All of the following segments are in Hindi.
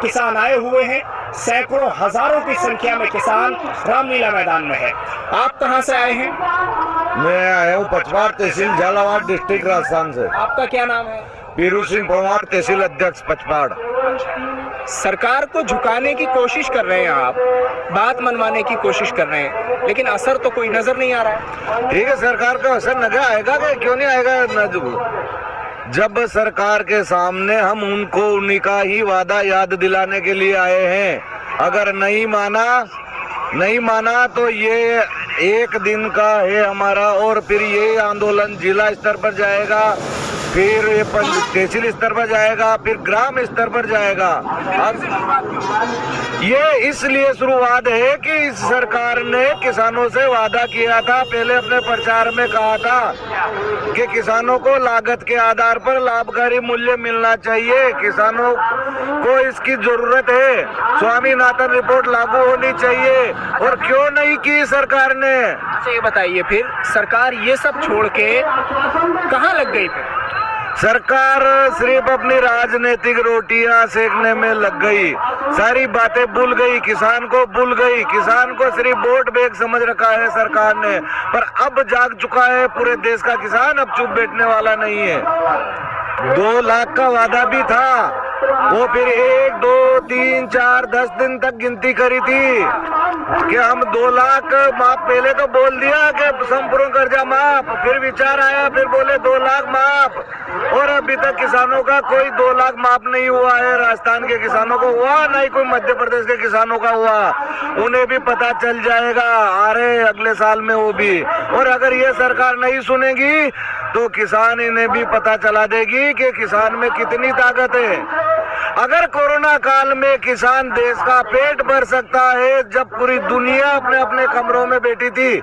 किसान आए हुए हैं, सैकड़ों हजारों की संख्या में किसान रामलीला मैदान में है। आप कहां से आए हैं? मैं आया हूँ पचवाड़ तहसील झालावाड़ डिस्ट्रिक्ट राजस्थान से। आपका क्या नाम है? पीरू सिंह परमार तहसील अध्यक्ष पचवाड़। सरकार को झुकाने की कोशिश कर रहे हैं आप, बात मनवाने की कोशिश कर रहे हैं, लेकिन असर तो कोई नजर नहीं आ रहा है। ठीक है, सरकार का असर नजर आएगा कि क्यों नहीं आएगा? जब सरकार के सामने हम उनको उन्हीं का ही वादा याद दिलाने के लिए आए हैं। अगर नहीं माना तो ये एक दिन का है हमारा, और फिर ये आंदोलन जिला स्तर पर जाएगा, फिर ये तहसील स्तर पर जाएगा, फिर ग्राम स्तर पर जाएगा। अब ये इसलिए शुरुआत है कि इस सरकार ने किसानों से वादा किया था, पहले अपने प्रचार में कहा था कि किसानों को लागत के आधार पर लाभकारी मूल्य मिलना चाहिए, किसानों को इसकी जरूरत है, स्वामीनाथन रिपोर्ट लागू होनी चाहिए। और क्यों नहीं की सरकार ने? अच्छा ये बताइए, फिर सरकार ये सब छोड़ के कहाँ लग गई? फिर सरकार सिर्फ अपनी राजनीतिक रोटियां सेकने में लग गई, सारी बातें भूल गई, किसान को भूल गई। किसान को सिर्फ वोट बैंक समझ रखा है सरकार ने, पर अब जाग चुका है पूरे देश का किसान, अब चुप बैठने वाला नहीं है। 2 लाख का वादा भी था, वो फिर 1, 2, 3, 4, 10 दिन तक गिनती करी थी कि हम 2 लाख माफ, पहले तो बोल दिया कि संपूर्ण कर्जा माफ, फिर विचार आया, फिर बोले 2 लाख माफ, और अभी तक किसानों का कोई 2 लाख माफ नहीं हुआ है। राजस्थान के किसानों को हुआ, नहीं कोई मध्य प्रदेश के किसानों का हुआ। उन्हें भी पता चल जाएगा आ रहे अगले साल में वो भी। और अगर ये सरकार नहीं सुनेगी तो किसान इन्हें भी पता चला देगी कि किसान में कितनी ताकत है। अगर कोरोना काल में किसान देश का पेट भर सकता है, जब पूरी दुनिया अपने अपने कमरों में बैठी थी,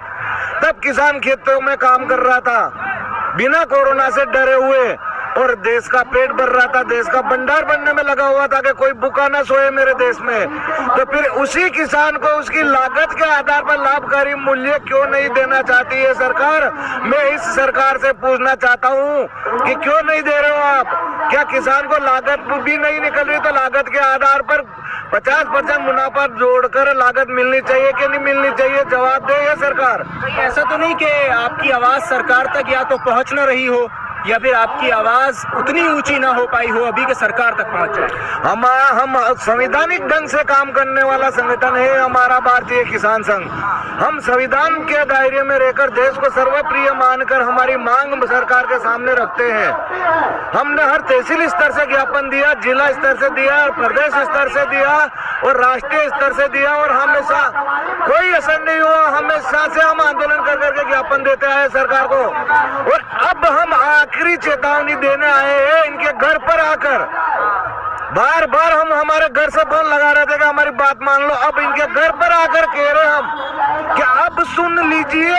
तब किसान खेतों में काम कर रहा था बिना कोरोना से डरे हुए, और देश का पेट भर रहा था, देश का भंडार बनने में लगा हुआ था कि कोई भूखा ना सोए मेरे देश में। तो फिर उसी किसान को उसकी लागत के आधार पर लाभकारी मूल्य क्यों नहीं देना चाहती है सरकार? मैं इस सरकार से पूछना चाहता हूँ कि क्यों नहीं दे रहे हो आप? क्या किसान को लागत भी नहीं निकल रही तो लागत के आधार पर 50% मुनाफा जोड़कर लागत मिलनी चाहिए कि नहीं मिलनी चाहिए? जवाब दे ये सरकार। ऐसा तो नहीं कि आपकी आवाज सरकार तक या तो पहुंच न रही हो, या फिर आपकी आवाज उतनी ऊंची ना हो पाई हो अभी के सरकार तक पहुंचे? हम संवैधानिक ढंग से काम करने वाला संगठन है हमारा भारतीय किसान संघ। हम संविधान के दायरे में रहकर देश को सर्वप्रिय मानकर हमारी मांग सरकार के सामने रखते हैं। हमने हर तहसील स्तर से ज्ञापन दिया, जिला स्तर से दिया, प्रदेश स्तर से दिया और राष्ट्रीय स्तर से दिया, और हमेशा कोई असर नहीं हुआ। हमेशा से हम आंदोलन कर करके ज्ञापन देते आए सरकार को, और अब हम आखिरी चेतावनी देने आए हैं इनके घर पर आकर। बार बार हम हमारे घर से फोन लगा रहे थे कि हमारी बात मान लो, अब इनके घर पर आकर कह रहे हम कि अब सुन लीजिए।